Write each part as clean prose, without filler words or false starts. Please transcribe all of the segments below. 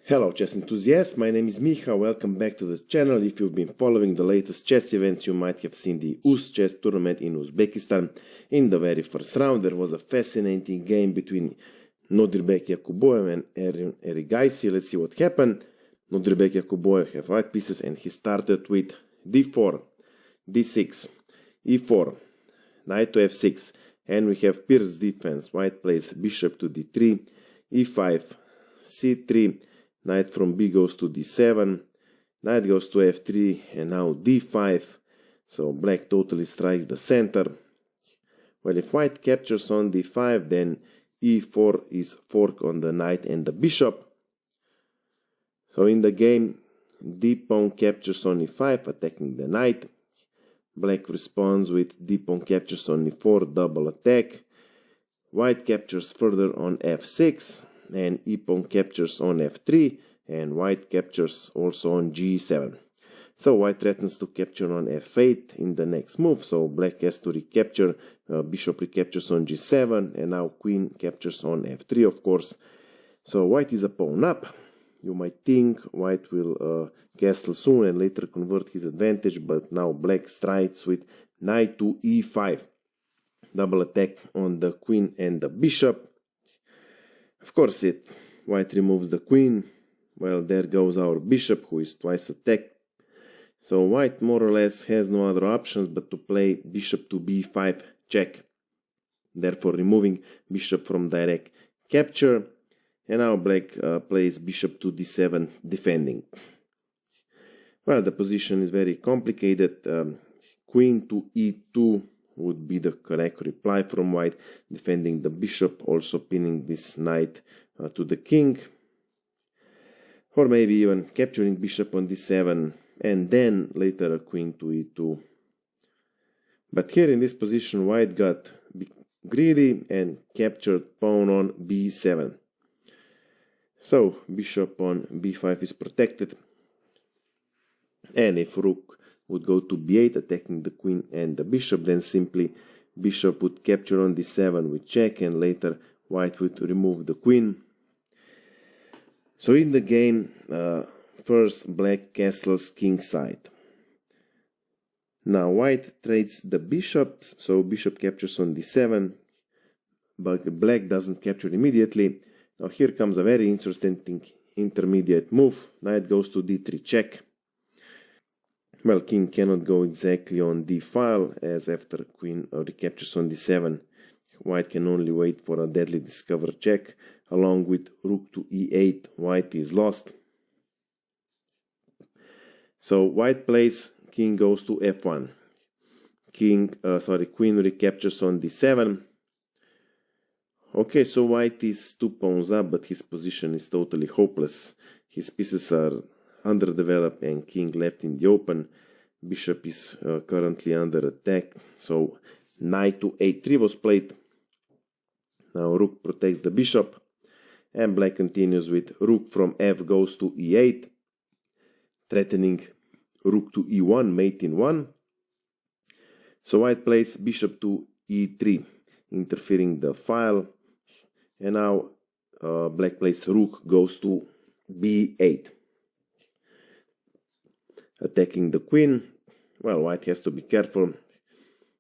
Hello chess enthusiasts, my name is Miha, welcome back to the channel. If you've been following the latest chess events, you might have seen the UzChess tournament in Uzbekistan. In the very first round there was a fascinating game between Nodirbek Yakubboev and Arjun Erigaisi. Let's see what happened. Nodirbek Yakubboev have white pieces and he started with d4, d6, e4, knight to f6, and we have Pierce defense. White plays bishop to d3, e5, c3, knight from b goes to d7, knight goes to f3, and now d5. So black totally strikes the center. Well, if white captures on d5, then e4 is fork on the knight and the bishop. So in the game, d pawn captures on e5, attacking the knight. Black responds with d pawn captures on e4, double attack. White captures further on f6, and e pawn captures on f3, and white captures also on g7. So white threatens to capture on f8 in the next move, so black has to recapture. Bishop recaptures on g7, and now queen captures on f3, of course. So white is a pawn up. You might think white will castle soon and later convert his advantage, but now black strikes with knight to e5. Double attack on the queen and the bishop. Of course white removes the queen. Well, there goes our bishop, who is twice attacked. So white more or less has no other options but to play bishop to b5 check, therefore removing bishop from direct capture. And now black plays bishop to d7 defending. Well, the position is very complicated. Queen to e2 would be the correct reply from white, defending the bishop, also pinning this knight to the king. Or maybe even capturing bishop on d7 and then later a queen to e2. But here in this position white got greedy and captured pawn on b7. So bishop on b5 is protected. And if rook would go to b8 attacking the queen and the bishop, then simply bishop would capture on d7 with check, and later white would remove the queen. So in the game, first black castles kingside. Now white trades the bishops, so bishop captures on d7, but black doesn't capture immediately. Now here comes a very interesting intermediate move. Knight goes to d3 check. Well, king cannot go exactly on d file, as after queen recaptures on d7, white can only wait for a deadly discover check. Along with rook to e8, white is lost. So white plays king goes to f1. Queen recaptures on d7. Okay, so white is 2 pawns up, but his position is totally hopeless. His pieces are underdeveloped and king left in the open. Bishop is currently under attack, so knight to a3 was played. Now rook protects the bishop, and black continues with rook from f goes to e8, threatening rook to e1, mate in 1. So white plays bishop to e3, interfering the file, and now black plays rook goes to b8, attacking the queen. Well, white has to be careful.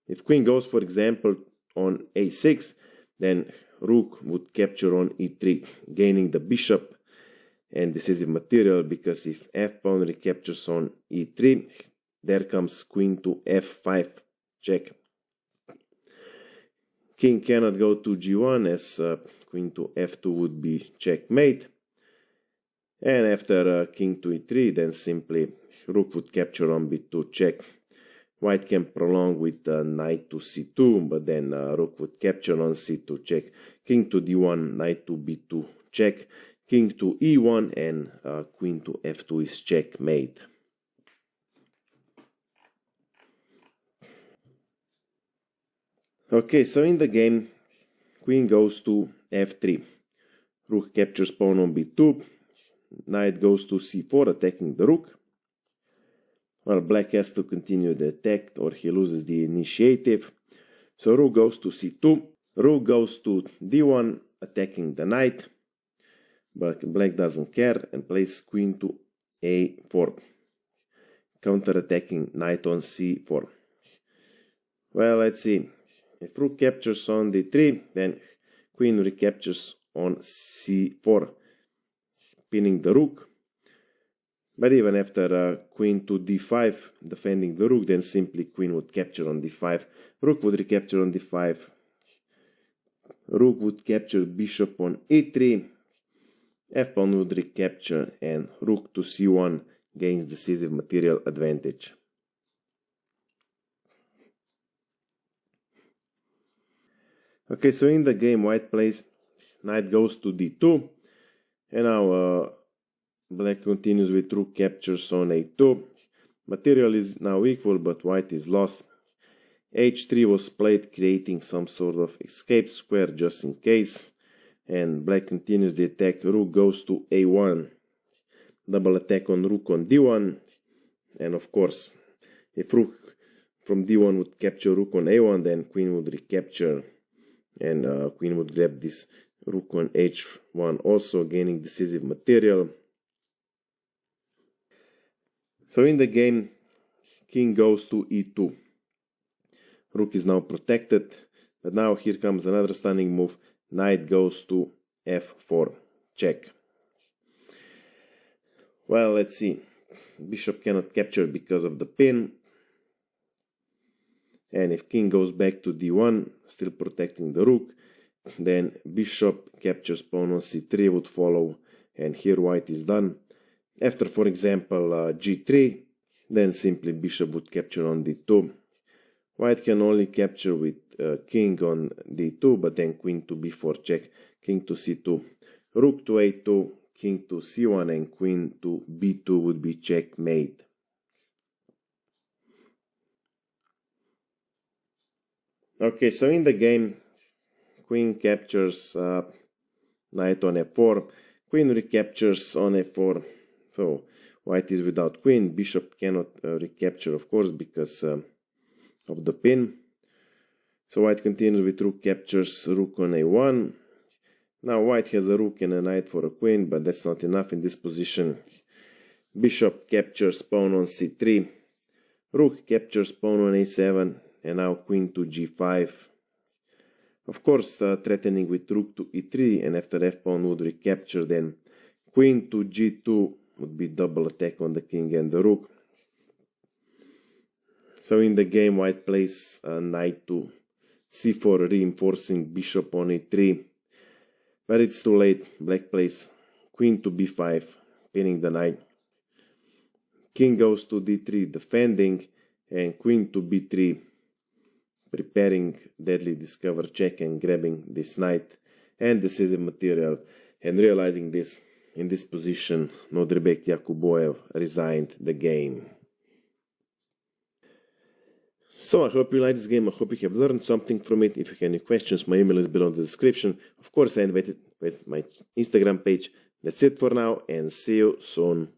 If queen goes, for example, on a6, then rook would capture on e3, gaining the bishop and decisive material, because if f pawn recaptures on e3, there comes queen to f5 check. King cannot go to g1, as queen to f2 would be checkmate. And after king to e3, then simply rook would capture on b2 check. White can prolong with knight to c2, but then rook would capture on c2 check. King to d1, knight to b2 check. King to e1, and queen to f2 is checkmate. Okay, so in the game, queen goes to f3. Rook captures pawn on b2. Knight goes to c4, attacking the rook. Well, black has to continue the attack or he loses the initiative. So rook goes to c2. Rook goes to d1, attacking the knight. but black doesn't care and plays queen to a4, counter-attacking knight on c4. Well, let's see. If rook captures on d3, then queen recaptures on c4, pinning the rook. But even after queen to d5, defending the rook, then simply queen would capture on d5, rook would recapture on d5, rook would capture bishop on e3, f-pawn would recapture, and rook to c1 gains decisive material advantage. Okay, so in the game, white plays knight goes to d2, and now black continues with rook captures on a2. Material is now equal, but white is lost. h3 was played, creating some sort of escape square just in case, and black continues the attack. Rook goes to a1, double attack on rook on d1, and of course, if rook from d1 would capture rook on a1, then queen would recapture, and queen would grab this rook on h1, also gaining decisive material. So in the game, king goes to e2. Rook is now protected, but now here comes another stunning move. Knight goes to f4, check. Well, let's see. Bishop cannot capture because of the pin. And if king goes back to d1, still protecting the rook, then bishop captures pawn on c3 would follow, and here white is done. After, for example, g3, then simply bishop would capture on d2. White can only capture with king on d2, but then queen to b4 check, king to c2, rook to a2, king to c1, and queen to b2 would be checkmate. Okay, so in the game, queen captures knight on f4, queen recaptures on f4, so white is without queen. Bishop cannot recapture, of course, because of the pin. So white continues with rook captures rook on a1. Now white has a rook and a knight for a queen, but that's not enough in this position. Bishop captures pawn on c3, rook captures pawn on a7, and now queen to g5. Of course, threatening with rook to e3, and after f-pawn would recapture, then queen to g2 would be double attack on the king and the rook. So in the game, white plays knight to c4, reinforcing bishop on e3. But it's too late. Black plays queen to b5, pinning the knight. King goes to d3, defending, and queen to b3, preparing deadly discover check and grabbing this knight and decisive material. And realizing this, in this position, Nodirbek Yakubboev resigned the game. So I hope you like this game. I hope you have learned something from it. If you have any questions, my email is below in the description. Of course, I invited with my Instagram page. That's it for now, and see you soon.